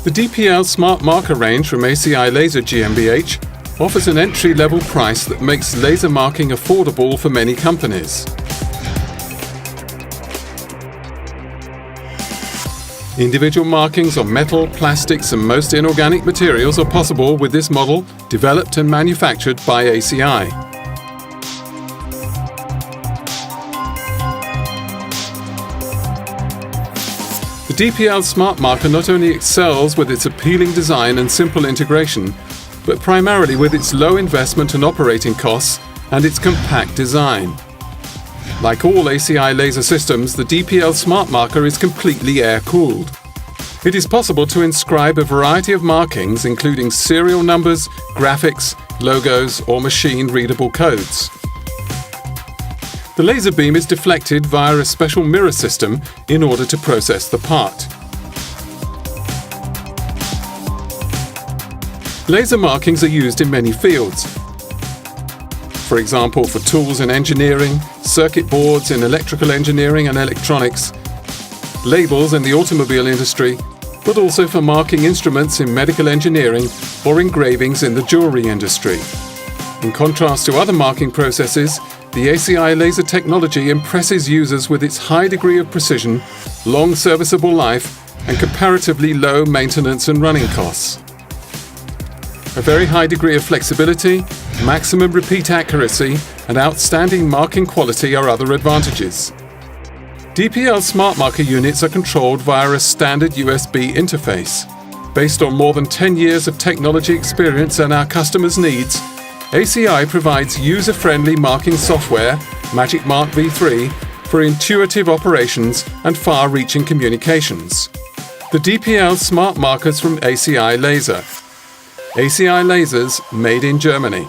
The DPL Smart Marker range from ACI Laser GmbH offers an entry-level price that makes laser marking affordable for many companies. Individual markings on metal, plastics and most inorganic materials are possible with this model, developed and manufactured by ACI. The DPL Smart Marker not only excels with its appealing design and simple integration, but primarily with its low investment and operating costs and its compact design. Like all ACI laser systems, the DPL Smart Marker is completely air-cooled. It is possible to inscribe a variety of markings, including serial numbers, graphics, logos, or machine-readable codes. The laser beam is deflected via a special mirror system in order to process the part. Laser markings are used in many fields. For example, for tools in engineering, circuit boards in electrical engineering and electronics, labels in the automobile industry, but also for marking instruments in medical engineering or engravings in the jewelry industry. In contrast to other marking processes, the ACI laser technology impresses users with its high degree of precision, long serviceable life, and comparatively low maintenance and running costs. A very high degree of flexibility, maximum repeat accuracy, and outstanding marking quality are other advantages. DPL Smart Marker units are controlled via a standard USB interface. Based on more than 10 years of technology experience and our customers' needs, ACI provides user-friendly marking software, Magic Mark V3, for intuitive operations and far-reaching communications. The DPL Smart Markers from ACI Laser. ACI Lasers, made in Germany.